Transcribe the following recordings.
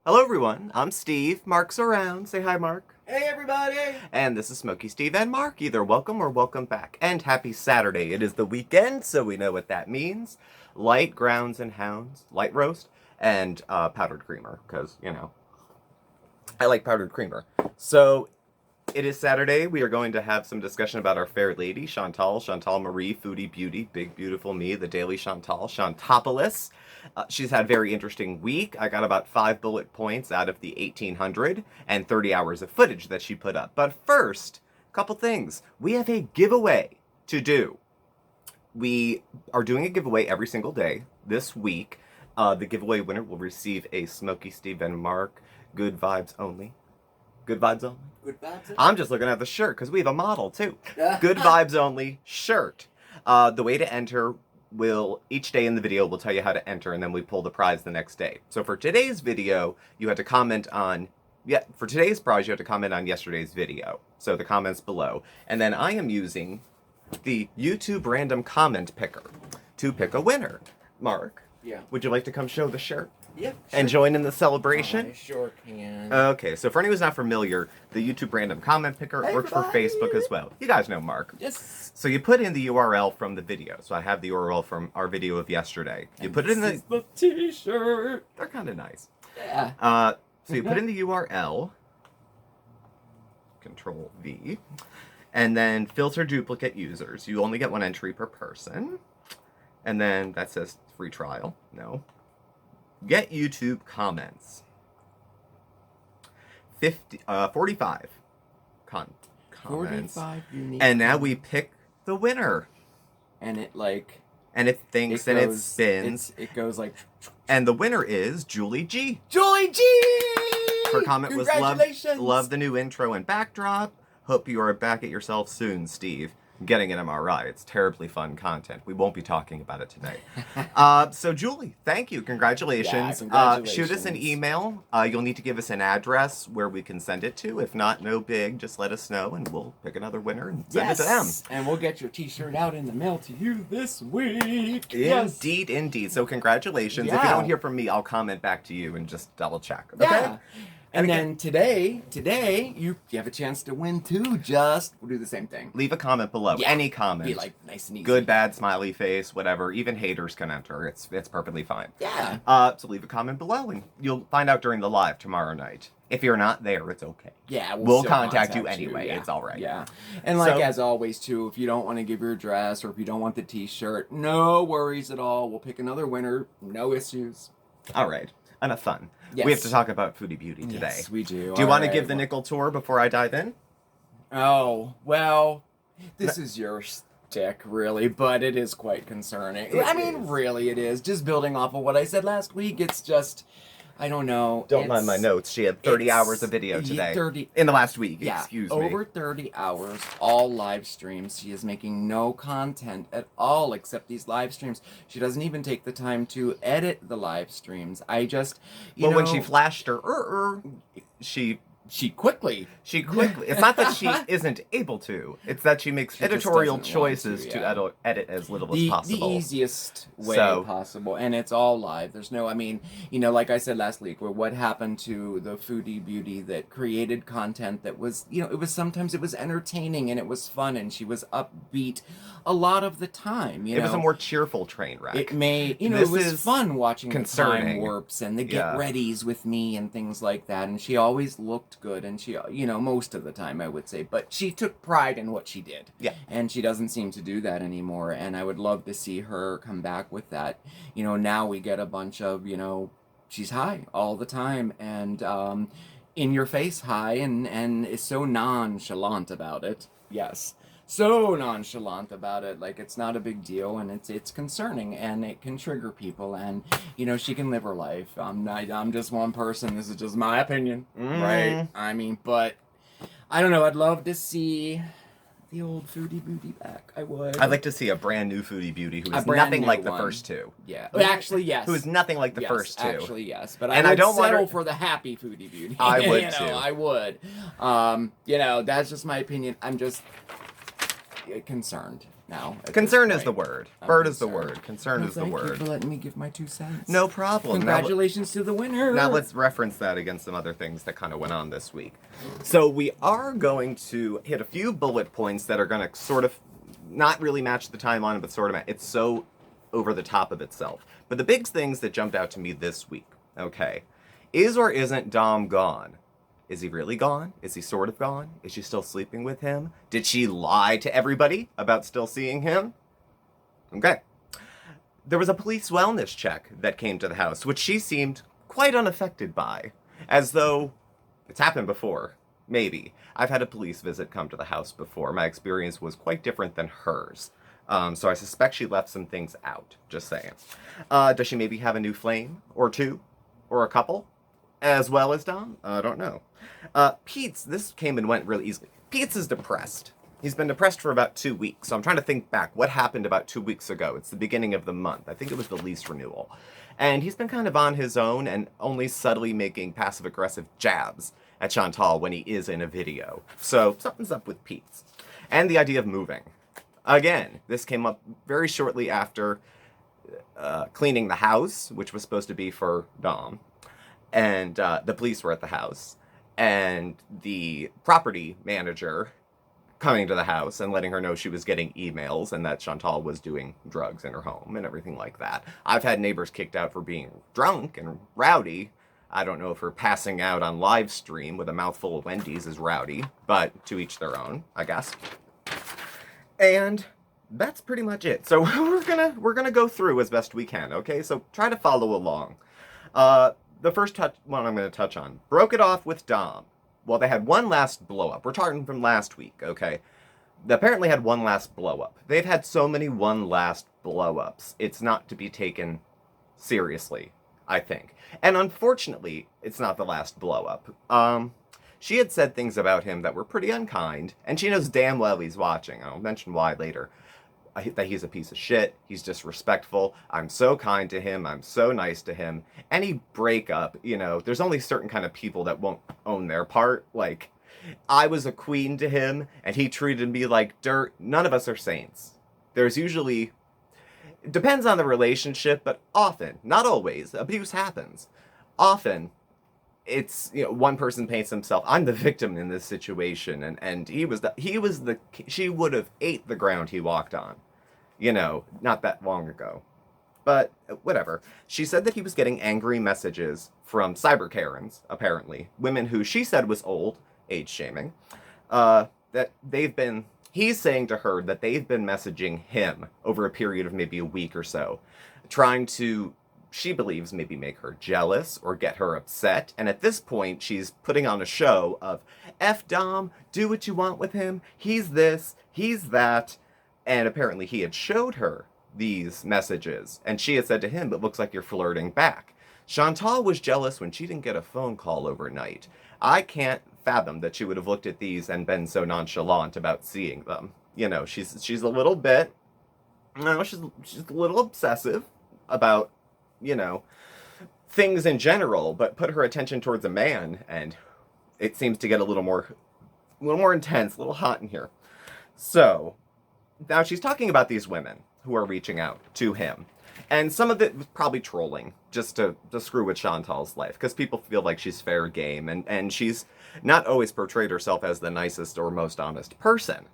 Hello everyone, I'm Steve. Mark's around. Say hi, Mark. Hey everybody! And this is Smokey Steve and Mark. Either welcome or welcome back. And happy Saturday. It is the weekend, so we know what that means. Light grounds and hounds, light roast, and powdered creamer, because, you know, I like powdered creamer. So, it is Saturday. We are going to have some discussion about our fair lady, Chantal Marie, Foodie Beauty, Big Beautiful Me, the Daily Chantal, Chantopolis. She's had a very interesting week. I got about 5 bullet points out of the 1,800 and 30 hours of footage that she put up. But first, a couple things. We have a giveaway to do. We are doing a giveaway every single day this week. The giveaway winner will receive a Smokey Steve and Marc Good Vibes Only. Good Vibes Only? Good vibes. I'm just looking at the shirt because we have a model too. Good Vibes Only shirt. The way to enter each day in the video will tell you how to enter, and then we pull the prize the next day. So for today's video, you had to comment on, for today's prize, you had to comment on yesterday's video. So the comments below. And then I am using the YouTube random comment picker to pick a winner. Mark, would you like to come show the shirt? Yeah, sure. And join in the celebration? I sure can. Okay, so for anyone who's not familiar, the YouTube random comment picker works for Facebook as well. You guys know Mark. Yes. So you put in the URL from the video. So I have the URL from our video of yesterday. You put it in the t-shirt. They're kind of nice. Yeah. So you put in the URL, Control V, and then filter duplicate users. You only get one entry per person. And then that says free trial. No. Get YouTube comments. 45 comments. 45 unique. And now we pick the winner. And it thinks and it spins. It goes like. And the winner is Julie G. Julie G! Her comment was Congratulations! love the new intro and backdrop. Hope you are back at yourself soon, Steve. Getting an MRI. It's terribly fun content. We won't be talking about it today. So, Julie, thank you. Congratulations. Yeah, congratulations. Shoot us an email. You'll need to give us an address where we can send it to. If not, no big. Just let us know, and we'll pick another winner and send it to them. And we'll get your t-shirt out in the mail to you this week. Indeed, indeed. So, congratulations. Yeah. If you don't hear from me, I'll comment back to you and just double check. Okay? Yeah. And then today, you have a chance to win too. We'll do the same thing. Leave a comment below. Yeah. Any comment. Be like nice and easy. Good, bad, smiley face, whatever. Even haters can enter. It's perfectly fine. Yeah. So leave a comment below, and you'll find out during the live tomorrow night. If you're not there, it's okay. Yeah, we'll contact you anyway. Yeah. It's all right. Yeah. And as always too, if you don't want to give your address or if you don't want the t-shirt, no worries at all. We'll pick another winner. No issues. All right. Enough fun. Yes. We have to talk about Foodie Beauty today. Yes, we do. Do you want to give the nickel tour before I dive in? Oh, well, this is your stick, really, but it is quite concerning. I mean, really, it is. Just building off of what I said last week, it's just, I don't know. Don't mind my notes. She had 30 hours of video today. 30 in the last week, yeah, excuse me. Over 30 hours, all live streams. She is making no content at all except these live streams. She doesn't even take the time to edit the live streams. I just, you know. When she flashed her, She quickly. It's not that she isn't able to. It's that she makes editorial choices to edit as little as possible. The easiest way possible. And it's all live. There's no, I mean, you know, like I said last week, what happened to the Foodie Beauty that created content that was, you know, sometimes it was entertaining and it was fun and she was upbeat a lot of the time. It was a more cheerful train wreck. It was fun watching the time warps and the get-readies with me and things like that. And she always looked good, and she, you know, most of the time I would say, but she took pride in what she did. Yeah. And she doesn't seem to do that anymore, and I would love to see her come back with that. You know, now we get a bunch of, you know, she's high all the time, and in your face high, and is so nonchalant about it. Yes. So nonchalant about it, like it's not a big deal, and it's concerning, and it can trigger people, and you know, she can live her life. I'm just one person. This is just my opinion, right? I mean, but I don't know. I'd love to see the old Foodie Beauty back. I would. I'd like to see a brand new Foodie Beauty who is nothing like the first two. Yeah, actually, yes. Who is nothing like the first two. Actually, yes. But I don't settle for the happy Foodie Beauty. I would too. I would. You know, that's just my opinion. I'm just concerned. now. Concern is the word. Bird is the word. Concern is the word. Thank you for letting me give my 2 cents. No problem. Congratulations to the winner. Now let's reference that against some other things that kind of went on this week. So we are going to hit a few bullet points that are going to sort of not really match the timeline, but sort of it's so over the top of itself. But the big things that jumped out to me this week, okay, is or isn't Dom gone? Is he really gone? Is he sort of gone? Is she still sleeping with him? Did she lie to everybody about still seeing him? Okay. There was a police wellness check that came to the house, which she seemed quite unaffected by, as though it's happened before. Maybe. I've had a police visit come to the house before. My experience was quite different than hers. So I suspect she left some things out. Just saying. Does she maybe have a new flame? Or 2? Or a couple? As well as Dom? I don't know. Pete's, this came and went really easily. Pete's is depressed. He's been depressed for about 2 weeks. So I'm trying to think back. What happened about 2 weeks ago? It's the beginning of the month. I think it was the lease renewal. And he's been kind of on his own and only subtly making passive-aggressive jabs at Chantal when he is in a video. So something's up with Pete's. And the idea of moving. Again, this came up very shortly after cleaning the house, which was supposed to be for Dom. And the police were at the house, and the property manager coming to the house and letting her know she was getting emails and that Chantal was doing drugs in her home and everything like that. I've had neighbors kicked out for being drunk and rowdy. I don't know if her passing out on live stream with a mouthful of Wendy's is rowdy, but to each their own, I guess. And that's pretty much it. So we're gonna go through as best we can, okay? So try to follow along. The first one I'm going to touch on. Broke it off with Dom. Well, they had one last blow-up. We're talking from last week, okay? They apparently had one last blow-up. They've had so many one last blow-ups. It's not to be taken seriously, I think. And unfortunately, it's not the last blow-up. She had said things about him that were pretty unkind, and she knows damn well he's watching. I'll mention why later. That he's a piece of shit, he's disrespectful, I'm so kind to him, I'm so nice to him. Any breakup, you know, there's only certain kind of people that won't own their part. Like, I was a queen to him, and he treated me like dirt. None of us are saints. There's usually, it depends on the relationship, but often, not always, abuse happens. Often, it's, you know, one person paints himself, I'm the victim in this situation, and she would have ate the ground he walked on, you know, not that long ago. But whatever. She said that he was getting angry messages from cyber Karens, apparently, women who she said was old, age shaming, he's saying to her that they've been messaging him over a period of maybe a week or so, trying to, she believes, maybe make her jealous or get her upset. And at this point, she's putting on a show of, F Dom, do what you want with him, he's this, he's that. And apparently he had showed her these messages, and she had said to him, it looks like you're flirting back. Chantal was jealous when she didn't get a phone call overnight. I can't fathom that she would have looked at these and been so nonchalant about seeing them. You know, she's a little bit, she's a little obsessive about, you know, things in general, but put her attention towards a man, and it seems to get a little more intense, a little hot in here. So, now she's talking about these women who are reaching out to him. And some of it was probably trolling, just to screw with Chantal's life, because people feel like she's fair game, and she's not always portrayed herself as the nicest or most honest person.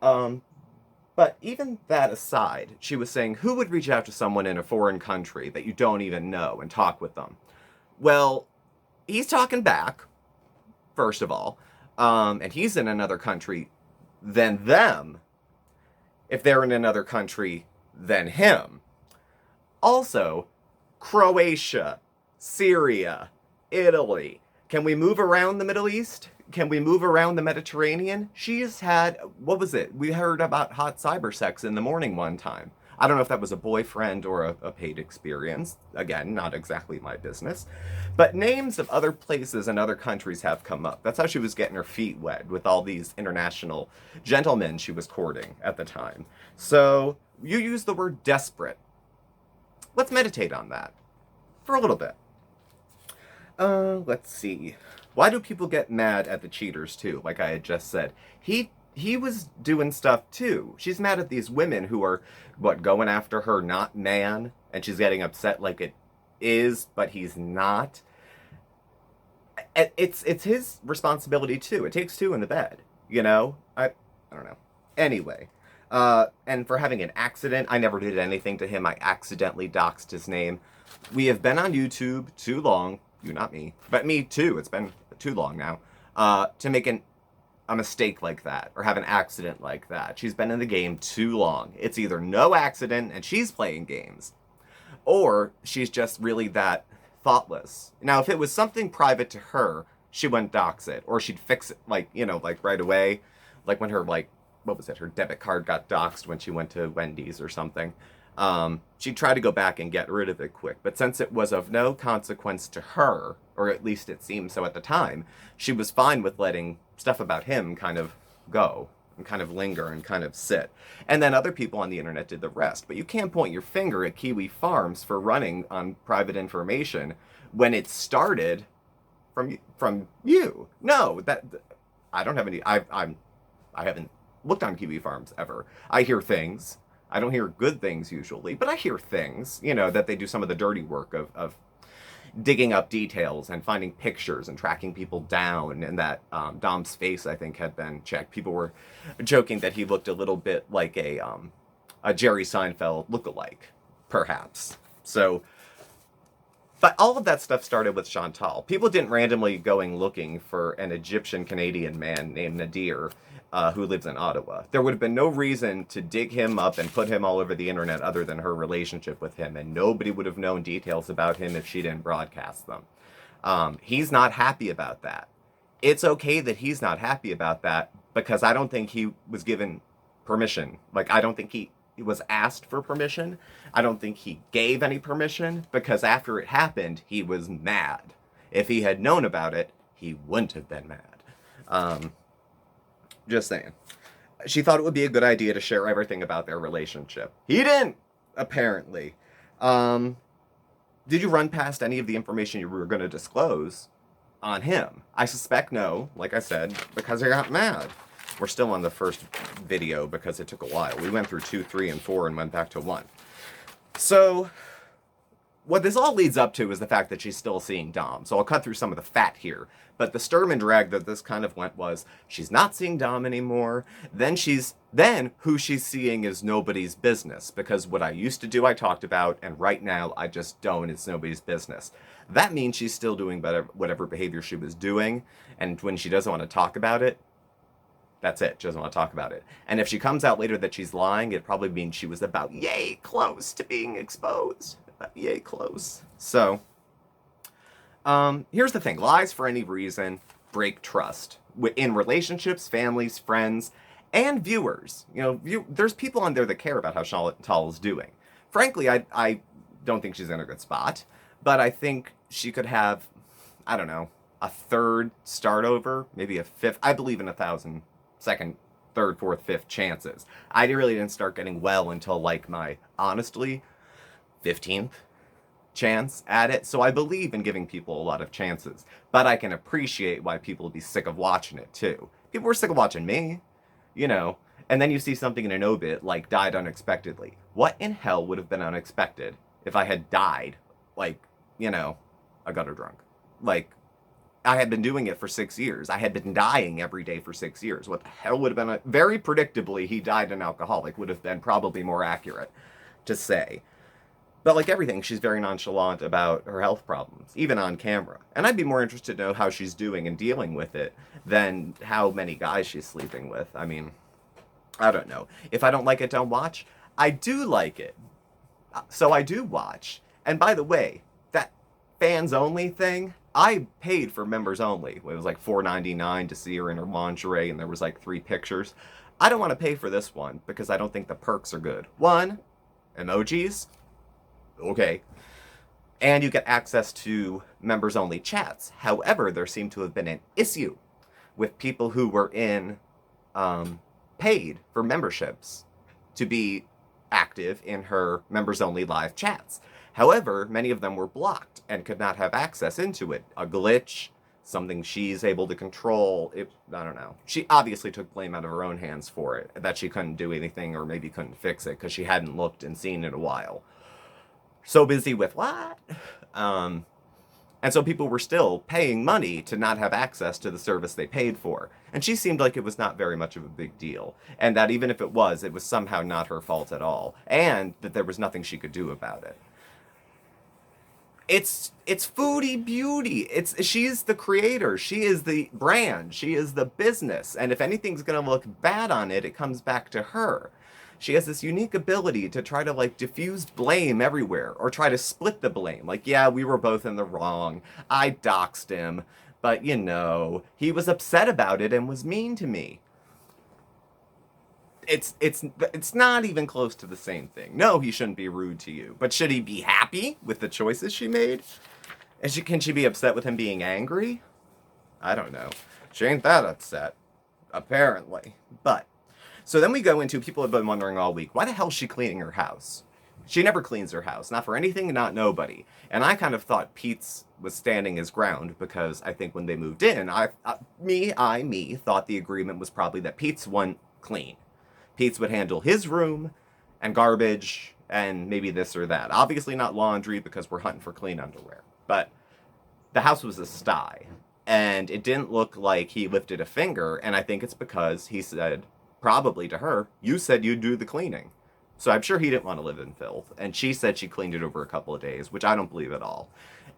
But even that aside, she was saying, who would reach out to someone in a foreign country that you don't even know and talk with them? Well, he's talking back, first of all, and he's in another country than them, if they're in another country than him. Also, Croatia, Syria, Italy. Can we move around the Middle East? Can we move around the Mediterranean? She's had, what was it? We heard about hot cyber sex in the morning one time. I don't know if that was a boyfriend or a paid experience. Again, not exactly my business. But names of other places and other countries have come up. That's how she was getting her feet wet with all these international gentlemen she was courting at the time. So, you use the word desperate. Let's meditate on that for a little bit. Let's see. Why do people get mad at the cheaters too? Like I had just said. he was doing stuff too. She's mad at these women who are, going after her not man, and she's getting upset like it is, but he's not. It's his responsibility too. It takes two in the bed, you know? I don't know. Anyway, and for having an accident, I never did anything to him. I accidentally doxed his name. We have been on YouTube too long. You, not me, but me too. It's been too long now to make a mistake like that or have an accident like that. She's been in the game too long. It's either no accident and she's playing games, or she's just really that thoughtless. Now, if it was something private to her, she wouldn't dox it, or she'd fix it, like, you know, like right away. Like when her, like, what was it? Her debit card got doxed when she went to Wendy's or something. She'd try to go back and get rid of it quick. But since it was of no consequence to her, or at least it seemed so at the time, she was fine with letting stuff about him kind of go and kind of linger and kind of sit. And then other people on the internet did the rest. But you can't point your finger at Kiwi Farms for running on private information when it started from you. No, that I don't have any. I haven't looked on Kiwi Farms ever. I hear things. I don't hear good things usually, but I hear things, you know, that they do some of the dirty work of digging up details and finding pictures and tracking people down, and that Dom's face, I think, had been checked. People were joking that he looked a little bit like a Jerry Seinfeld lookalike, perhaps. So, but all of that stuff started with Chantal. People didn't randomly going looking for an Egyptian-Canadian man named Nadir who lives in Ottawa. There would have been no reason to dig him up and put him all over the internet other than her relationship with him, and nobody would have known details about him if she didn't broadcast them. He's not happy about that. It's okay that he's not happy about that, because I don't think he was given permission. Like, I don't think he was asked for permission. I don't think he gave any permission, because after it happened, he was mad. If he had known about it, he wouldn't have been mad. Just saying. She thought it would be a good idea to share everything about their relationship. He didn't, apparently. Did you run past any of the information you were going to disclose on him? I suspect no, like I said, because I got mad. We're still on the first video because it took a while. We went through 2, 3, and 4 and went back to 1. So, what this all leads up to is the fact that she's still seeing Dom. So I'll cut through some of the fat here. But the sturm and drag that this kind of went was, she's not seeing Dom anymore. Then who she's seeing is nobody's business. Because what I used to do, I talked about, and right now I just don't. It's nobody's business. That means she's still doing whatever behavior she was doing. And when she doesn't want to talk about it, that's it. She doesn't want to talk about it. And if she comes out later that she's lying, it probably means she was about yay close to being exposed. Yay close. So, here's the thing. Lies for any reason break trust. In relationships, families, friends, and viewers. You know, there's people on there that care about how Chantal is doing. Frankly, I don't think she's in a good spot. But I think she could have, I don't know, a third start over. Maybe a fifth. I believe in 1,000 second, third, fourth, fifth chances. I really didn't start getting well until, like, my, honestly, 15th chance at it. So I believe in giving people a lot of chances. But I can appreciate why people would be sick of watching it, too. People were sick of watching me, you know. And then you see something in an obit, like, died unexpectedly. What in hell would have been unexpected if I had died, like, you know, a gutter drunk? Like, I had been doing it for 6 years. I had been dying every day for 6 years. What the hell would have been very predictably, he died an alcoholic would have been probably more accurate to say. But like everything, she's very nonchalant about her health problems, even on camera. And I'd be more interested to know how she's doing and dealing with it than how many guys she's sleeping with. I mean, I don't know. If I don't like it, don't watch. I do like it. So I do watch. And by the way, that fans only thing, I paid for members only. It was like $4.99 to see her in her lingerie, and there was like 3 pictures. I don't want to pay for this one because I don't think the perks are good. 1, emojis. Okay. And you get access to members only chats. However, there seemed to have been an issue with people who were paid for memberships to be active in her members only live chats. However, many of them were blocked and could not have access into it. A glitch, something she's able to control. I don't know. She obviously took blame out of her own hands for it, that she couldn't do anything or maybe couldn't fix it because she hadn't looked and seen in a while. So busy with what? And so people were still paying money to not have access to the service they paid for. And she seemed like it was not very much of a big deal. And that even if it was somehow not her fault at all. And that there was nothing she could do about it. It's Foodie Beauty. She's the creator. She is the brand. She is the business. And if anything's going to look bad on it, it comes back to her. She has this unique ability to try to, like, diffuse blame everywhere, or try to split the blame. Like, yeah, we were both in the wrong. I doxed him, but, you know, he was upset about it and was mean to me. It's not even close to the same thing. No, he shouldn't be rude to you. But should he be happy with the choices she made? And can she be upset with him being angry? I don't know. She ain't that upset, apparently. But so then we go into, people have been wondering all week, why the hell is she cleaning her house? She never cleans her house, not for anything, not nobody. And I kind of thought Pete's was standing his ground, because I think when they moved in, I thought the agreement was probably that Pete's one clean. Pete's would handle his room and garbage and maybe this or that. Obviously not laundry, because we're hunting for clean underwear. But the house was a sty, and it didn't look like he lifted a finger, and I think it's because he said, probably to her, you said you'd do the cleaning. So I'm sure he didn't want to live in filth. And she said she cleaned it over a couple of days, which I don't believe at all.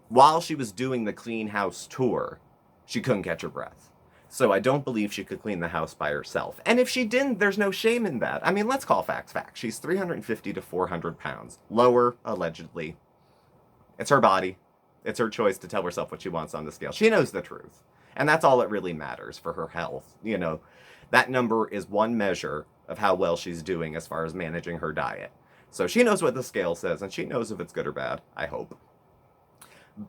While she was doing the clean house tour, she couldn't catch her breath. So I don't believe she could clean the house by herself. And if she didn't, there's no shame in that. I mean, let's call facts facts. She's 350 to 400 pounds. Lower, allegedly. It's her body. It's her choice to tell herself what she wants on the scale. She knows the truth. And that's all that really matters for her health. You know, that number is one measure of how well she's doing as far as managing her diet. So she knows what the scale says, and she knows if it's good or bad, I hope.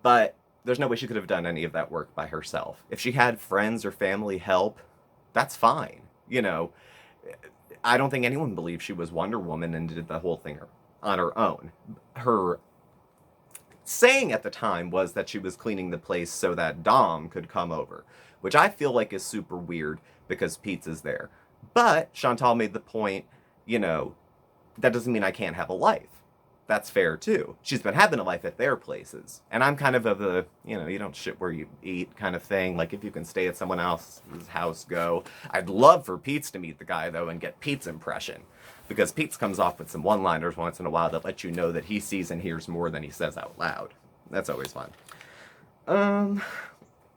But there's no way she could have done any of that work by herself. If she had friends or family help, that's fine. You know, I don't think anyone believed she was Wonder Woman and did the whole thing on her own. Her saying at the time was that she was cleaning the place so that Dom could come over, which I feel like is super weird because Pizza's there. But Chantal made the point, you know, that doesn't mean I can't have a life. That's fair too. She's been having a life at their places. And I'm kind of the, you know, you don't shit where you eat kind of thing. Like, if you can stay at someone else's house, go. I'd love for Pete's to meet the guy, though, and get Pete's impression. Because Pete's comes off with some one-liners once in a while that let you know that he sees and hears more than he says out loud. That's always fun.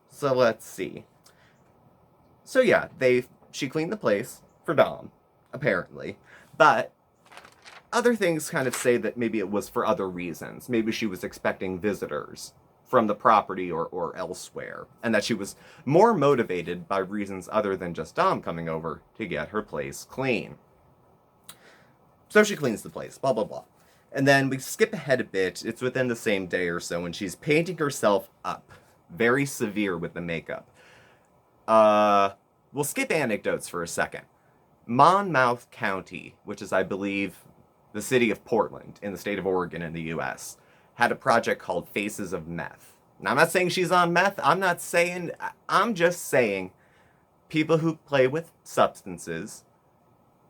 So let's see. So yeah, she cleaned the place for Dom, apparently. But other things kind of say that maybe it was for other reasons. Maybe she was expecting visitors from the property or elsewhere, and that she was more motivated by reasons other than just Dom coming over to get her place clean. So she cleans the place, blah, blah, blah. And then we skip ahead a bit. It's within the same day or so, and she's painting herself up. Very severe with the makeup. We'll skip anecdotes for a second. Monmouth County, which is, I believe, the city of Portland in the state of Oregon in the U.S., had a project called Faces of Meth. Now, I'm not saying she's on meth. I'm just saying people who play with substances,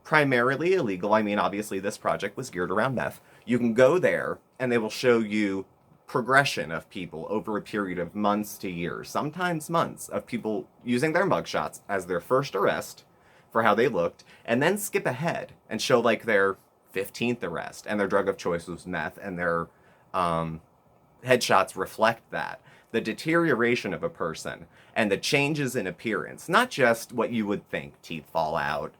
primarily illegal. I mean, obviously, this project was geared around meth. You can go there, and they will show you progression of people over a period of months to years, sometimes months, of people using their mugshots as their first arrest for how they looked, and then skip ahead and show, like, their 15th arrest, and their drug of choice was meth, and their headshots reflect that. The deterioration of a person and the changes in appearance, not just what you would think, teeth fall out,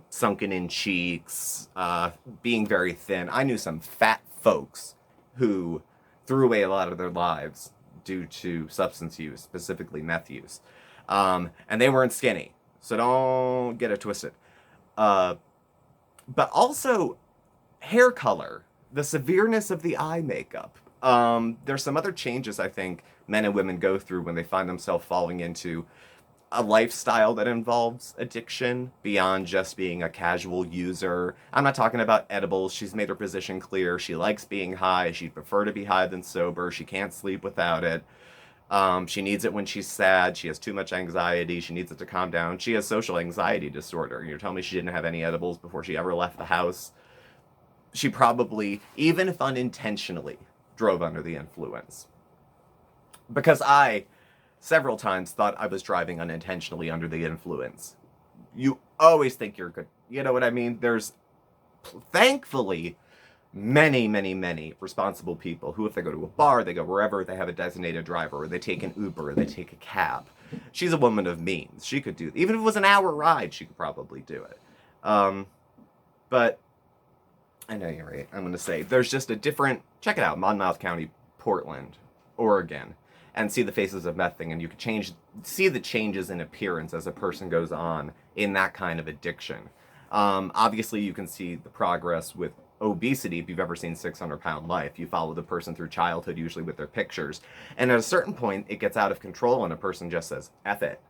sunken in cheeks, being very thin. I knew some fat folks who threw away a lot of their lives due to substance use, specifically meth use. And they weren't skinny, so don't get it twisted. But also hair color, the severeness of the eye makeup. There's some other changes I think men and women go through when they find themselves falling into a lifestyle that involves addiction beyond just being a casual user. I'm not talking about edibles. She's made her position clear. She likes being high. She'd prefer to be high than sober. She can't sleep without it. She needs it when she's sad. She has too much anxiety. She needs it to calm down. She has social anxiety disorder. You're telling me she didn't have any edibles before she ever left the house? She probably, even if unintentionally, drove under the influence. Because I, several times, thought I was driving unintentionally under the influence. You always think you're good. You know what I mean? There's, thankfully, many responsible people who, if they go to a bar, they go wherever, they have a designated driver, or they take an Uber, or they take a cab. She's a woman of means. She could do it. Even if it was an hour ride, she could probably do it. But I know you're right. I'm going to say there's just a different, check it out, Monmouth County, Portland, Oregon, and see the faces of meth thing, and you can see the changes in appearance as a person goes on in that kind of addiction. Obviously, you can see the progress with obesity. If you've ever seen 600 Pound Life, you follow the person through childhood, usually with their pictures, and at a certain point it gets out of control and a person just says, F it,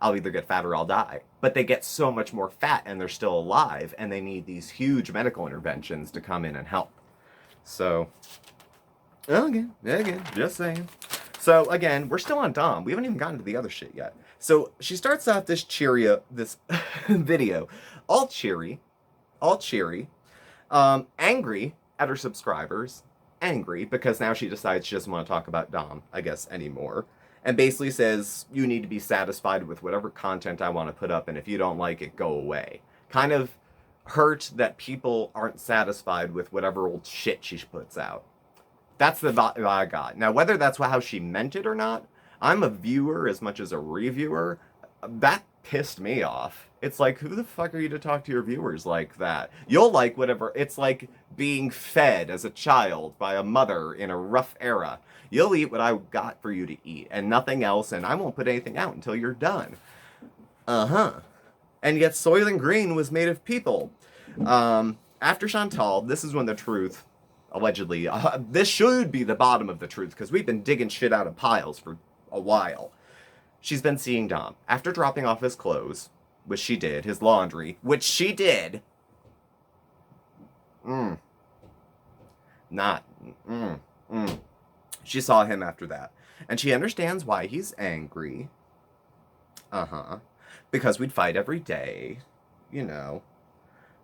I'll either get fat or I'll die. But they get so much more fat and they're still alive, and they need these huge medical interventions to come in and help. So again, just saying. So again, we're still on Dom. We haven't even gotten to the other shit yet. So she starts out this video all cheery, angry at her subscribers, angry because now she decides she doesn't want to talk about Dom, I guess, anymore. And basically says, you need to be satisfied with whatever content I want to put up, and if you don't like it, go away. Kind of hurt that people aren't satisfied with whatever old shit she puts out. That's the vibe I got. Now, whether that's how she meant it or not, I'm a viewer as much as a reviewer. That pissed me off. It's like, who the fuck are you to talk to your viewers like that? You'll like whatever. It's like being fed as a child by a mother in a rough era. You'll eat what I got for you to eat and nothing else, and I won't put anything out until you're done. And yet Soylent Green was made of people. After Chantal, this is when the truth, allegedly, this should be the bottom of the truth, because we've been digging shit out of piles for a while. She's been seeing Dom. After dropping off his clothes, which she did, his laundry, which she did. She saw him after that. And she understands why he's angry. Because we'd fight every day, you know.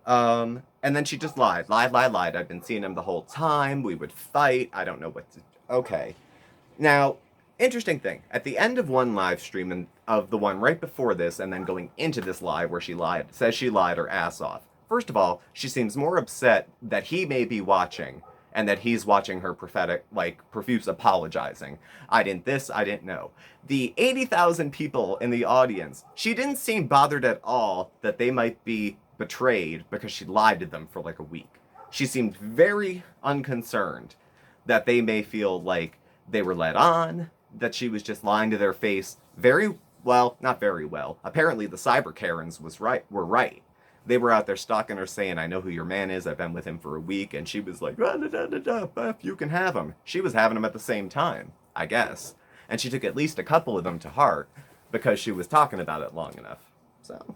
And then she just lied. I've been seeing him the whole time. We would fight. I don't know what to... Okay. Now, interesting thing. At the end of one live stream, and of the one right before this, and then going into this live where she says she lied her ass off. First of all, she seems more upset that he may be watching, and that he's watching her profuse apologizing. I didn't know. The 80,000 people in the audience, she didn't seem bothered at all that they might be betrayed because she lied to them for like a week. She seemed very unconcerned that they may feel like they were led on, that she was just lying to their face not very well. Apparently the cyber Karens were right. They were out there stalking her saying, I know who your man is, I've been with him for a week, and she was like, you can have him. She was having him at the same time, I guess. And she took at least a couple of them to heart because she was talking about it long enough. So,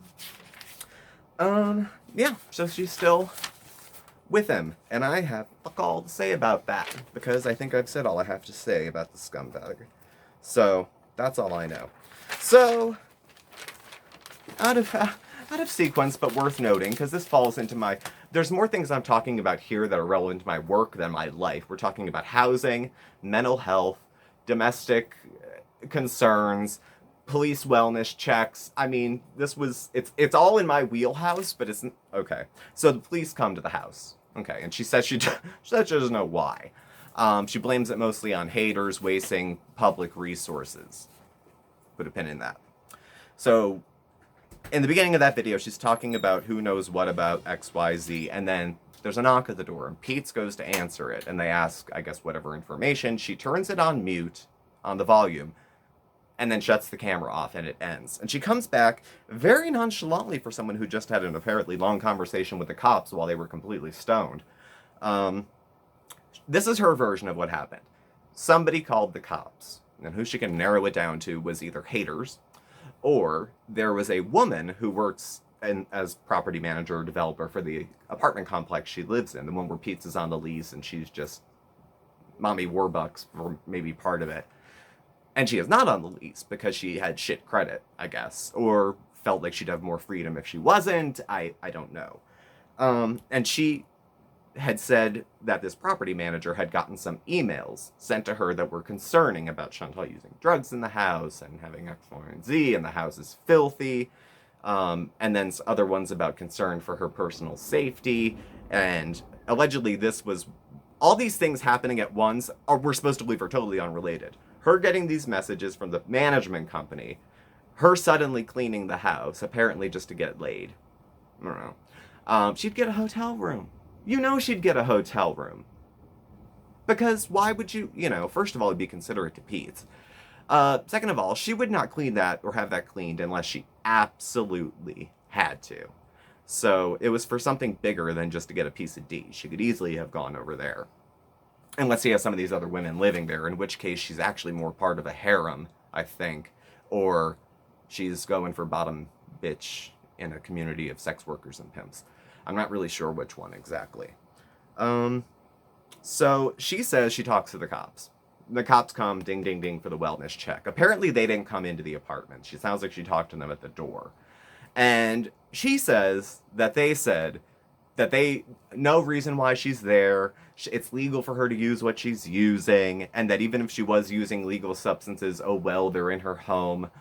so she's still with him, and I have fuck all to say about that, because I think I've said all I have to say about the scumbag. So, that's all I know. So, out of sequence, but worth noting, because this falls into there's more things I'm talking about here that are relevant to my work than my life. We're talking about housing, mental health, domestic concerns, police wellness checks. I mean, it's all in my wheelhouse, but it's, okay. So the police come to the house, okay, and she says she doesn't know why. She blames it mostly on haters wasting public resources. Put a pin in that. So, in the beginning of that video, she's talking about who knows what about XYZ, and then there's a knock at the door, and Pete goes to answer it, and they ask, I guess, whatever information. She turns it on mute, on the volume, and then shuts the camera off, and it ends. And she comes back very nonchalantly for someone who just had an apparently long conversation with the cops while they were completely stoned. This is her version of what happened. Somebody called the cops, and who she can narrow it down to was either haters, or there was a woman who works as property manager or developer for the apartment complex she lives in, the one where Pete's is on the lease and she's just mommy Warbucks for maybe part of it. And she is not on the lease because she had shit credit, I guess, or felt like she'd have more freedom if she wasn't. I don't know. And she had said that this property manager had gotten some emails sent to her that were concerning about Chantal using drugs in the house and having X, Y, and Z, and the house is filthy. And then other ones about concern for her personal safety. And allegedly this was, all these things happening at once were supposed to believe are totally unrelated. Her getting these messages from the management company, her suddenly cleaning the house, apparently just to get laid. I don't know. She'd get a hotel room. You know she'd get a hotel room. Because why would you, first of all, it'd be considerate to Pete's. Second of all, she would not clean that or have that cleaned unless she absolutely had to. So it was for something bigger than just to get a piece of D. She could easily have gone over there. Unless she has some of these other women living there, in which case she's actually more part of a harem, I think. Or she's going for bottom bitch in a community of sex workers and pimps. I'm not really sure which one exactly. So she says she talks to the cops. The cops come, ding, ding, ding, for the wellness check. Apparently they didn't come into the apartment. She sounds like she talked to them at the door. And she says that they said that no reason why she's there. It's legal for her to use what she's using. And that even if she was using legal substances, oh well, they're in her home.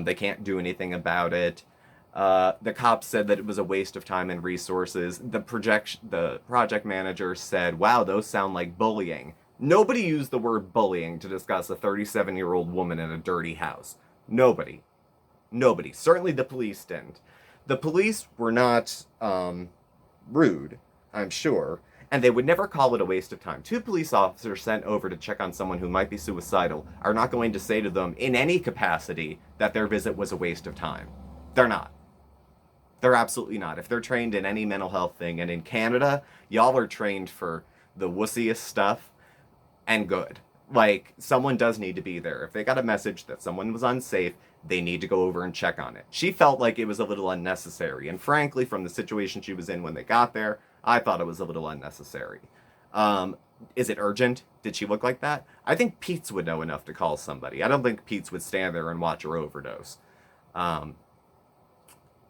They can't do anything about it. The cops said that it was a waste of time and resources. The project manager said, wow, those sound like bullying. Nobody used the word bullying to discuss a 37-year-old woman in a dirty house. Nobody. Certainly the police didn't. The police were not rude, I'm sure, and they would never call it a waste of time. 2 police officers sent over to check on someone who might be suicidal are not going to say to them in any capacity that their visit was a waste of time. They're not. They're absolutely not. If they're trained in any mental health thing, and in Canada, y'all are trained for the wussiest stuff, and good. Like, someone does need to be there. If they got a message that someone was unsafe, they need to go over and check on it. She felt like it was a little unnecessary, and frankly, from the situation she was in when they got there, I thought it was a little unnecessary. Is it urgent? Did she look like that? I think Pete's would know enough to call somebody. I don't think Pete's would stand there and watch her overdose.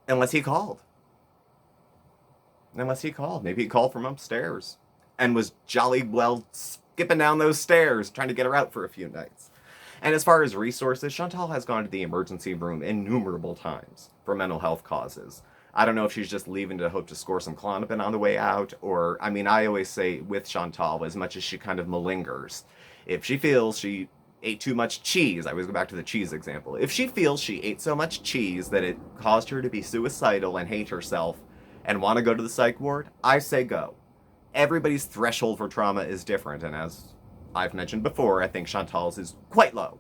Unless he called. Maybe he called from upstairs and was jolly well skipping down those stairs trying to get her out for a few nights. And as far as resources, Chantal has gone to the emergency room innumerable times for mental health causes. I don't know if she's just leaving to hope to score some Klonopin on the way out, or, I always say with Chantal, as much as she kind of malingers, if she feels she ate too much cheese, I always go back to the cheese example, if she feels she ate so much cheese that it caused her to be suicidal and hate herself and want to go to the psych ward, I say go. Everybody's threshold for trauma is different, and as I've mentioned before, I think Chantal's is quite low.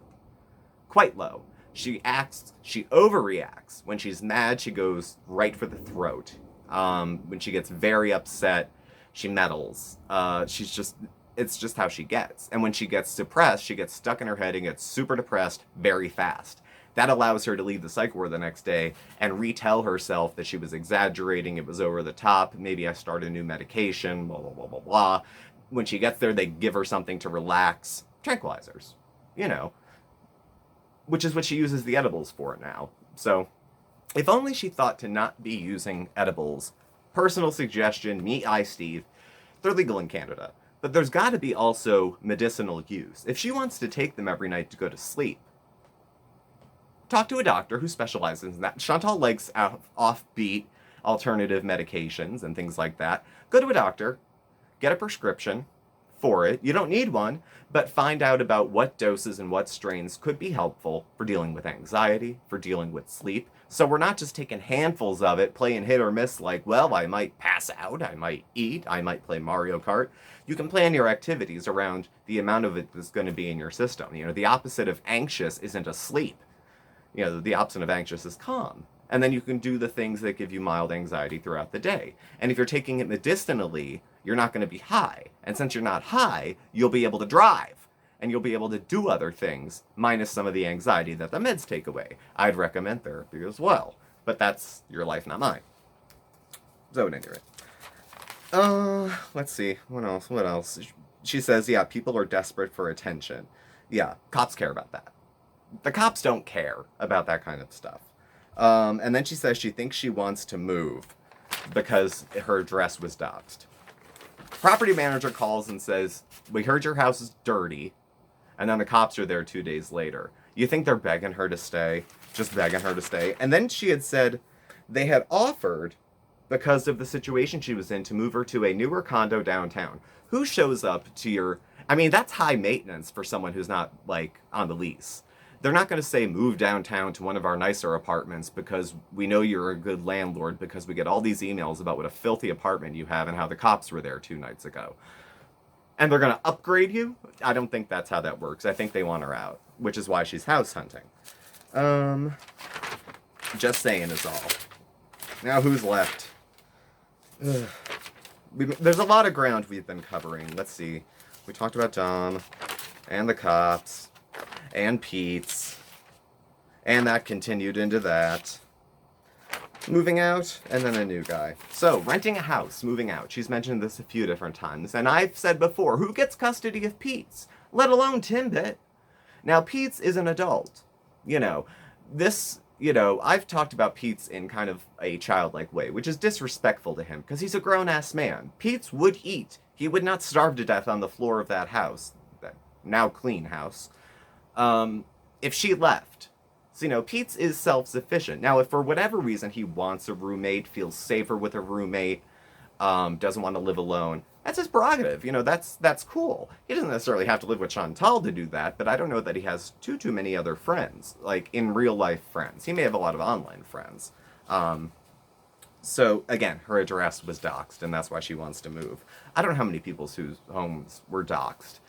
She overreacts. When she's mad, she goes right for the throat. When she gets very upset, she meddles. It's just how she gets. And when she gets depressed, she gets stuck in her head and gets super depressed very fast. That allows her to leave the psych ward the next day and retell herself that she was exaggerating, it was over the top, maybe I start a new medication, blah, blah, blah, blah, blah. When she gets there, they give her something to relax. Tranquilizers, which is what she uses the edibles for now. So, if only she thought to not be using edibles. Personal suggestion, me, Steve, they're legal in Canada. But there's got to be also medicinal use. If she wants to take them every night to go to sleep, talk to a doctor who specializes in that. Chantal likes offbeat alternative medications and things like that. Go to a doctor, get a prescription for it. You don't need one, but find out about what doses and what strains could be helpful for dealing with anxiety, for dealing with sleep. So we're not just taking handfuls of it, playing hit or miss like, well, I might pass out, I might eat, I might play Mario Kart. You can plan your activities around the amount of it that's going to be in your system. The opposite of anxious isn't asleep. The opposite of anxious is calm. And then you can do the things that give you mild anxiety throughout the day. And if you're taking it medicinally, you're not going to be high. And since you're not high, you'll be able to drive. And you'll be able to do other things, minus some of the anxiety that the meds take away. I'd recommend therapy as well. But that's your life, not mine. So at any rate. Let's see. What else? She says, yeah, people are desperate for attention. Yeah, cops care about that. the cops don't care about that kind of stuff. And then she says she thinks she wants to move because her address was doxed. Property manager calls and says, we heard your house is dirty. And then the cops are there 2 days later. You think they're begging her to stay? Just begging her to stay. And then she had said they had offered, because of the situation she was in, to move her to a newer condo downtown. Who shows up to your... I mean, that's high maintenance for someone who's not, like, on the lease. They're not going to say, move downtown to one of our nicer apartments because we know you're a good landlord, because we get all these emails about what a filthy apartment you have and how the cops were there 2 nights ago. And they're going to upgrade you? I don't think that's how that works. I think they want her out, which is why she's house hunting. Just saying is all. Now who's left? There's a lot of ground we've been covering. Let's see. We talked about Dom and the cops and Pete's, and that continued into that. Moving out, and then a new guy. So, renting a house, moving out. She's mentioned this a few different times, and I've said before, who gets custody of Pete's? Let alone Timbit. Now, Pete's is an adult. I've talked about Pete's in kind of a childlike way, which is disrespectful to him, because he's a grown-ass man. Pete's would eat. He would not starve to death on the floor of that house, that now clean house, if she left. So, Pete's is self-sufficient. Now, if for whatever reason he wants a roommate, feels safer with a roommate, doesn't want to live alone, that's his prerogative. That's cool. He doesn't necessarily have to live with Chantal to do that, but I don't know that he has too many other friends, like in real life friends. He may have a lot of online friends. So, again, her address was doxed, and that's why she wants to move. I don't know how many people's whose homes were doxed.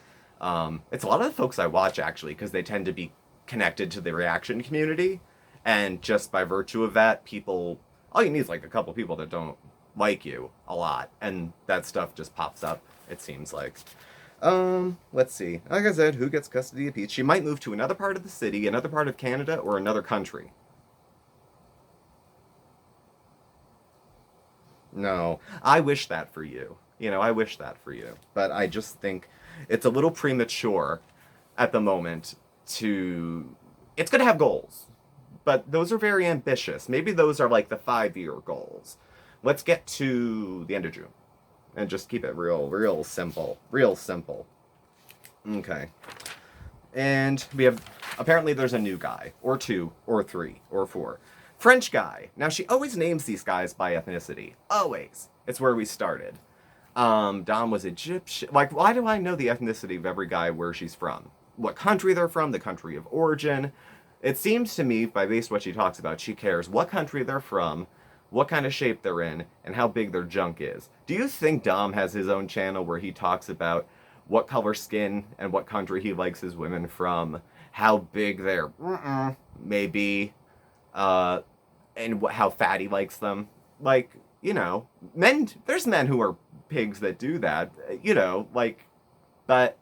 It's a lot of the folks I watch, actually, because they tend to be connected to the reaction community, and just by virtue of that, all you need is like a couple people that don't like you a lot, and that stuff just pops up, it seems like. Let's see. Like I said, who gets custody of Pete? She might move to another part of the city, another part of Canada, or another country. No, I wish that for you. I wish that for you. But I just think it's a little premature at the moment it's going to have goals, but those are very ambitious. Maybe those are like the 5-year goals. Let's get to the end of June and just keep it real simple. Okay. And apparently there's a new guy, or 2, or 3, or 4. French guy. Now, she always names these guys by ethnicity. Always. It's where we started. Dom was Egyptian. Like, why do I know the ethnicity of every guy where she's from? What country they're from, the country of origin. It seems to me, based on what she talks about, she cares what country they're from, what kind of shape they're in, and how big their junk is. Do you think Dom has his own channel where he talks about what color skin and what country he likes his women from, how big their maybe, and how fat he likes them? Like, there's men who are pigs that do that, but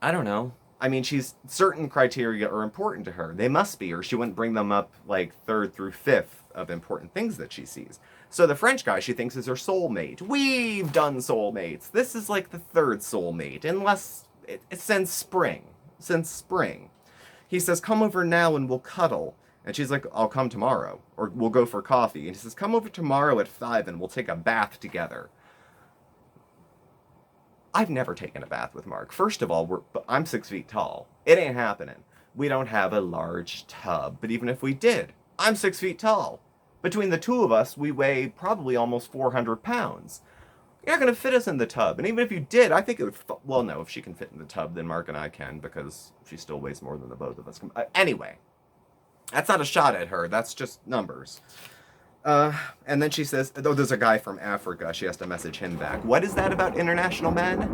I don't know. I mean, certain criteria are important to her. They must be, or she wouldn't bring them up like 3rd through 5th of important things that she sees. So the French guy she thinks is her soulmate. We've done soulmates. This is like the 3rd soulmate, unless since spring. He says, come over now and we'll cuddle. And she's like, I'll come tomorrow, or we'll go for coffee. And he says, come over tomorrow at 5 and we'll take a bath together. I've never taken a bath with Mark. First of all, I'm 6 feet tall. It ain't happening. We don't have a large tub, but even if we did, I'm 6 feet tall. Between the two of us, we weigh probably almost 400 pounds. You're not going to fit us in the tub. And even if you did, I think it would... Well, no, if she can fit in the tub, then Mark and I can, because she still weighs more than the both of us. Anyway, that's not a shot at her. That's just numbers. And then she says, there's a guy from Africa. She has to message him back. What is that about international men?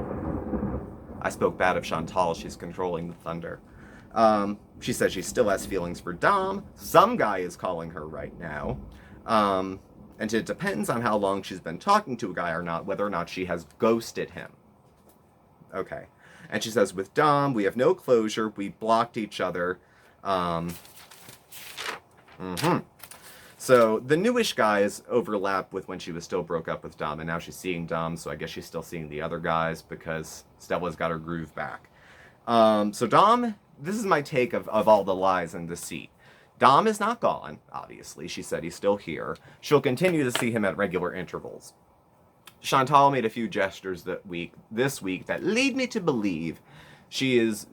I spoke bad of Chantal. She's controlling the thunder. She says she still has feelings for Dom. Some guy is calling her right now. And it depends on how long she's been talking to a guy or not, whether or not she has ghosted him. Okay. And she says, with Dom, we have no closure. We blocked each other. So the newish guys overlap with when she was still broke up with Dom, and now she's seeing Dom, so I guess she's still seeing the other guys because Stella's got her groove back. So Dom this is my take of all the lies and deceit. Dom is not gone, obviously. She said he's still here. She'll continue to see him at regular intervals. Chantal made a few gestures this week that lead me to believe she is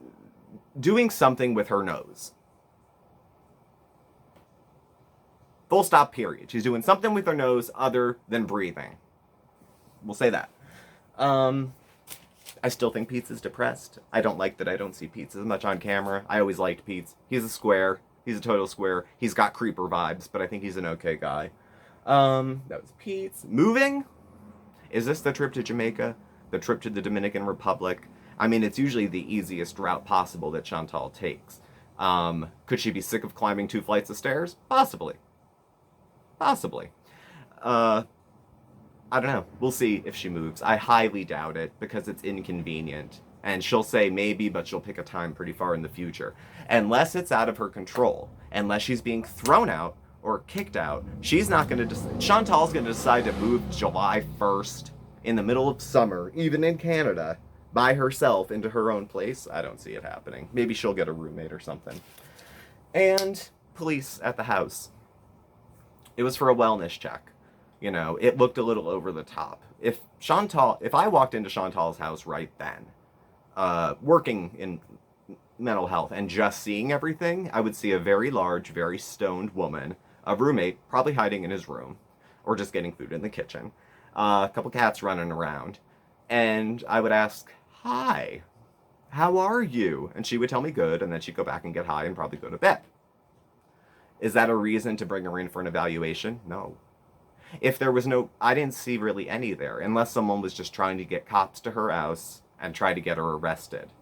doing something with her nose. Full stop, period. She's doing something with her nose other than breathing. We'll say that. I still think Pete's is depressed. I don't like that I don't see Pete's as much on camera. I always liked Pete's. He's a square. He's a total square. He's got creeper vibes, but I think he's an okay guy. That was Pete's. Moving? Is this the trip to Jamaica? The trip to the Dominican Republic? I mean, it's usually the easiest route possible that Chantal takes. Could she be sick of climbing 2 flights of stairs? Possibly. Possibly. I don't know. We'll see if she moves. I highly doubt it because it's inconvenient. And she'll say maybe, but she'll pick a time pretty far in the future. Unless it's out of her control. Unless she's being thrown out or kicked out. She's not going to Chantal's going to decide to move July 1st in the middle of summer, even in Canada, by herself into her own place. I don't see it happening. Maybe she'll get a roommate or something. And police at the house. It was for a wellness check. You know, it looked a little over the top. If I walked into Chantal's house right then, working in mental health and just seeing everything, I would see a very large, very stoned woman, a roommate, probably hiding in his room, or just getting food in the kitchen, a couple cats running around, and I would ask, "Hi, how are you?" And she would tell me good, and then she'd go back and get high and probably go to bed. Is that a reason to bring her in for an evaluation? No. If there was I didn't see really any there, unless someone was just trying to get cops to her house and try to get her arrested.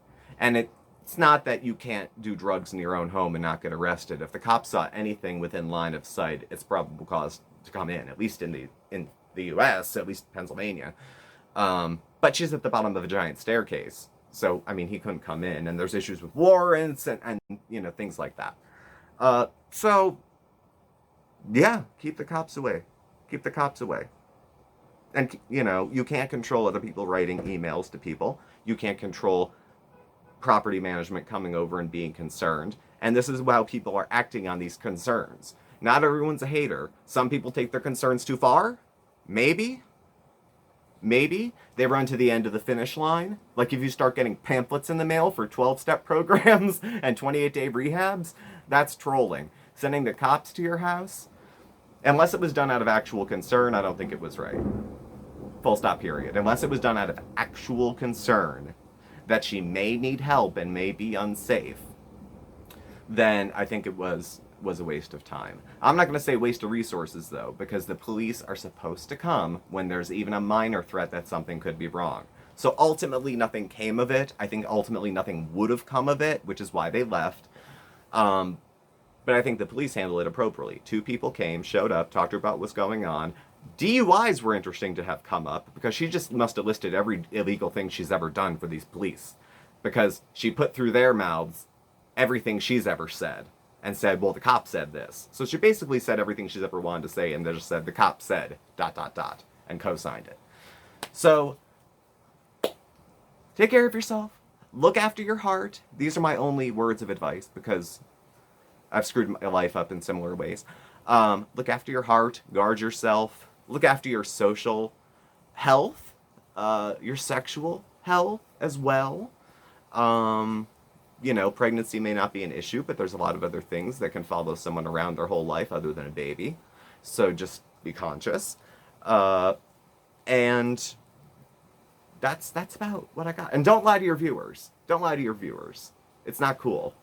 And it's not that you can't do drugs in your own home and not get arrested. If the cops saw anything within line of sight, it's probable cause to come in, at least in the U.S., at least Pennsylvania. But she's at the bottom of a giant staircase. So, I mean, he couldn't come in, and there's issues with warrants and you know, things like that. So, yeah, keep the cops away. Keep the cops away. And, you know, you can't control other people writing emails to people. You can't control property management coming over and being concerned. And this is how people are acting on these concerns. Not everyone's a hater. Some people take their concerns too far. Maybe. They run to the end of the finish line. Like if you start getting pamphlets in the mail for 12-step programs and 28-day rehabs, that's trolling. Sending the cops to your house, unless it was done out of actual concern, I don't think it was right. Full stop, period. Unless it was done out of actual concern that she may need help and may be unsafe, then I think it was a waste of time. I'm not going to say waste of resources, though, because the police are supposed to come when there's even a minor threat that something could be wrong. So ultimately, nothing came of it. I think ultimately nothing would have come of it, which is why they left. But I think the police handled it appropriately. 2 people came, showed up, talked to her about what's going on. DUIs were interesting to have come up because she just must have listed every illegal thing she's ever done for these police. Because she put through their mouths everything she's ever said and said, well, the cop said this. So she basically said everything she's ever wanted to say and then just said, the cop said, ... and co-signed it. So, take care of yourself. Look after your heart. These are my only words of advice because I've screwed my life up in similar ways. Look after your heart, guard yourself, look after your social health, your sexual health as well. You know, pregnancy may not be an issue, but there's a lot of other things that can follow someone around their whole life other than a baby. So just be conscious. And that's about what I got. And don't lie to your viewers. Don't lie to your viewers. It's not cool.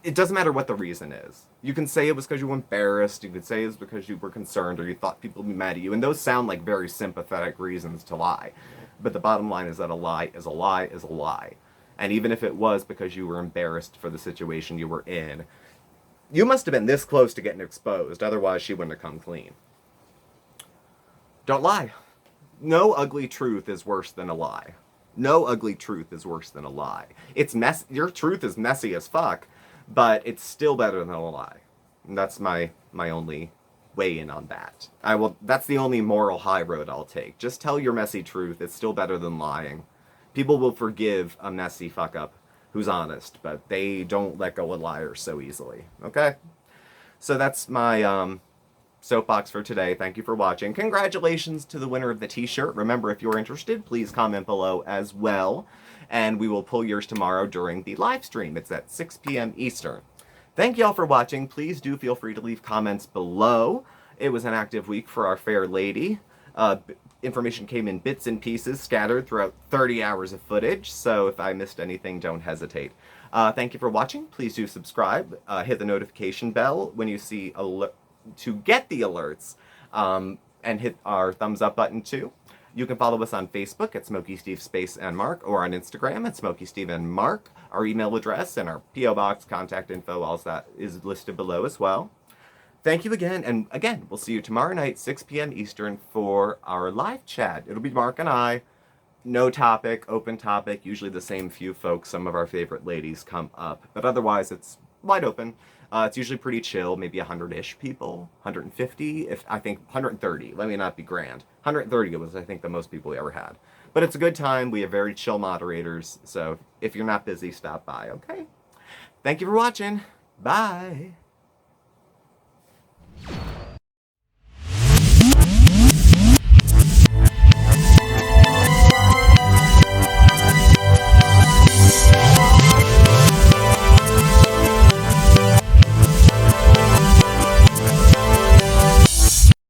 It doesn't matter what the reason is. You can say it was because you were embarrassed. You could say it was because you were concerned or you thought people would be mad at you. And those sound like very sympathetic reasons to lie. But the bottom line is that a lie is a lie is a lie. And even if it was because you were embarrassed for the situation you were in, you must have been this close to getting exposed. Otherwise, she wouldn't have come clean. Don't lie. No ugly truth is worse than a lie. No ugly truth is worse than a lie. Your truth is messy as fuck, but it's still better than a lie. And that's my only weigh in on that. That's the only moral high road I'll take. Just tell your messy truth. It's still better than lying. People will forgive a messy fuck up who's honest, but they don't let go of liars so easily. Okay? So that's my soapbox for today. Thank you for watching. Congratulations to the winner of the t-shirt. Remember, if you're interested, please comment below as well, and we will pull yours tomorrow during the live stream. It's at 6 p.m. Eastern. Thank y'all for watching. Please do feel free to leave comments below. It was an active week for our fair lady. Information came in bits and pieces scattered throughout 30 hours of footage, so if I missed anything, don't hesitate. Thank you for watching. Please do subscribe. Hit the notification bell when you see to get the alerts, and hit our thumbs up button too. You can follow us on Facebook at SmokeySteveAndMarc or on Instagram at SmokeySteveAndMarc. Our email address and our P.O. Box, contact info, all that is listed below as well. Thank you again, and again, we'll see you tomorrow night, 6 p.m. Eastern, for our live chat. It'll be Mark and I. No topic, open topic, usually the same few folks. Some of our favorite ladies come up, but otherwise it's wide open. It's usually pretty chill, maybe 100-ish people, 150, I think 130. Let me not be grand. 130 was, I think, the most people we ever had. But it's a good time. We have very chill moderators, so if you're not busy, stop by, okay? Thank you for watching. Bye.